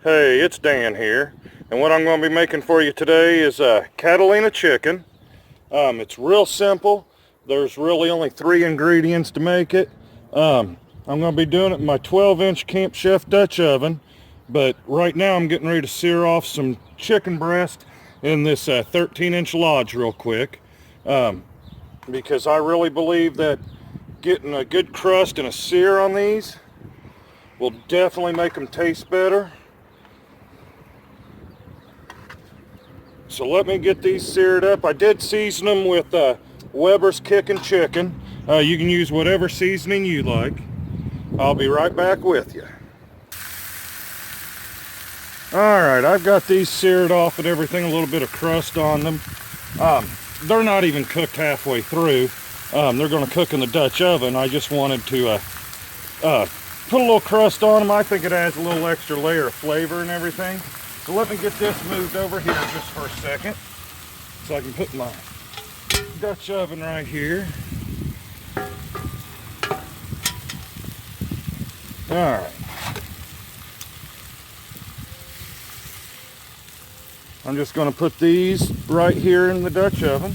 Hey, it's Dan here, and what I'm going to be making for you today is a Catalina chicken. It's real simple. There's really only 3 ingredients to make it. I'm going to be doing it in my 12-inch Camp Chef Dutch oven, but right now I'm getting ready to sear off some chicken breast in this 13-inch lodge real quick, because I really believe that getting a good crust and a sear on these will definitely make them taste better. So let me get these seared up. I did season them with Weber's Kickin' Chicken. You can use whatever seasoning you like. I'll be right back with you. Alright, I've got these seared off and everything, a little bit of crust on them. They're not even cooked halfway through. They're going to cook in the Dutch oven. I just wanted to put a little crust on them. I think it adds a little extra layer of flavor and everything. So let me get this moved over here just for a second so I can put my Dutch oven right here. Alright. I'm just going to put these right here in the Dutch oven.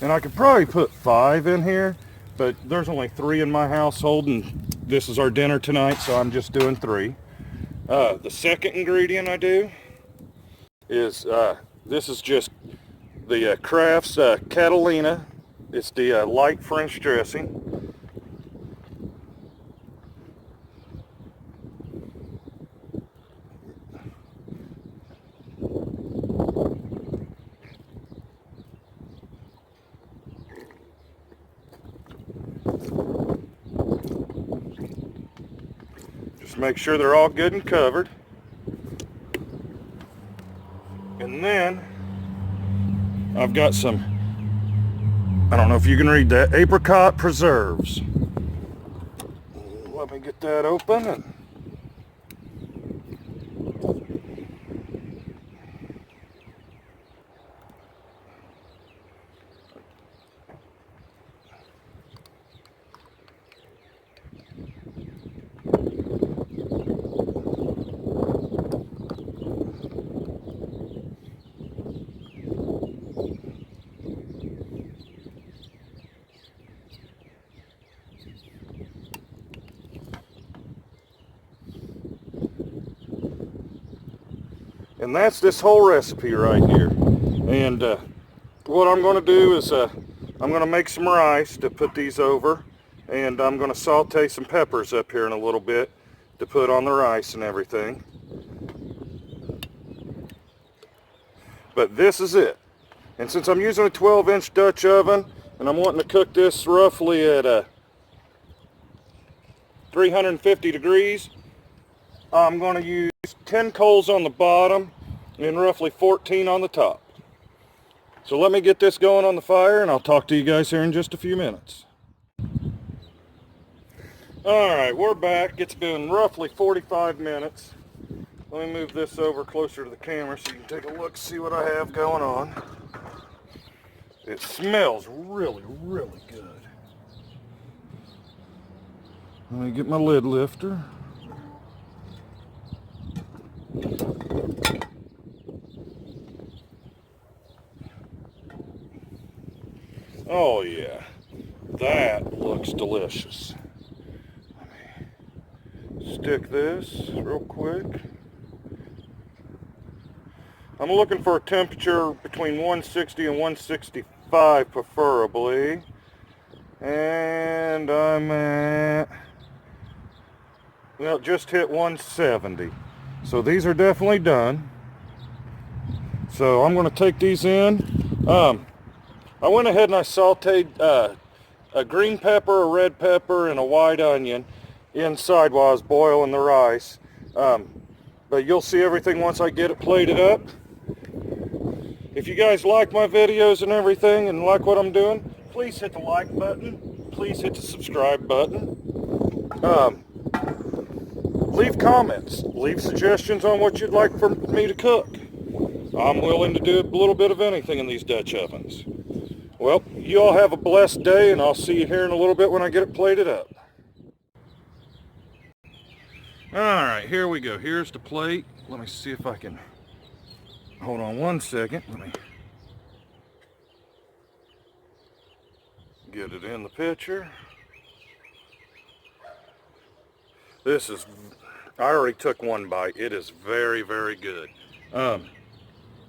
And I could probably put 5 in here, but there's only 3 in my household, and this is our dinner tonight, so I'm just doing 3. The second ingredient I do is, this is just the Kraft's Catalina. It's the light French dressing. Make sure they're all good and covered. And then I've got some, I don't know if you can read that, apricot preserves. Let me get that open. And that's this whole recipe right here. And what I'm going to do is I'm going to make some rice to put these over, and I'm going to saute some peppers up here in a little bit to put on the rice and everything. But this is it. And since I'm using a 12-inch Dutch oven and I'm wanting to cook this roughly at 350 degrees, I'm going to use 10 coals on the bottom and roughly 14 on the top. So let me get this going on the fire, and I'll talk to you guys here in just a few minutes. Alright, we're back. It's been roughly 45 minutes. Let me move this over closer to the camera so you can take a look, see what I have going on. It smells really, really good. Let me get my lid lifter. Oh yeah, that looks delicious. Let me stick this real quick. I'm looking for a temperature between 160 and 165 preferably. And I'm at, well, just hit 170. So these are definitely done. So I'm going to take these in. I went ahead and I sauteed a green pepper, a red pepper, and a white onion inside while I was boiling the rice. But you'll see everything once I get it plated up. If you guys like my videos and everything and like what I'm doing, please hit the like button. Please hit the subscribe button. Leave comments. Leave suggestions on what you'd like for me to cook. I'm willing to do a little bit of anything in these Dutch ovens. Well, you all have a blessed day, and I'll see you here in a little bit when I get it plated up. All right, here we go. Here's the plate. Let me see if I can, hold on one second. Let me get it in the picture. This is, I already took one bite. It is very, very good.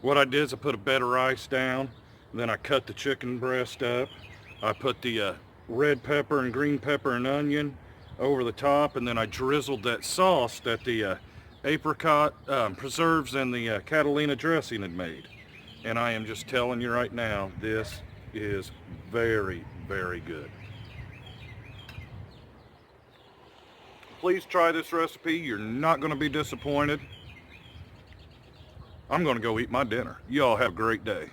What I did is I put a bed of rice down, then I cut the chicken breast up. I put the red pepper and green pepper and onion over the top, and then I drizzled that sauce that the apricot preserves and the Catalina dressing had made. And I am just telling you right now, this is very, very good. Please try this recipe. You're not going to be disappointed. I'm going to go eat my dinner. Y'all have a great day.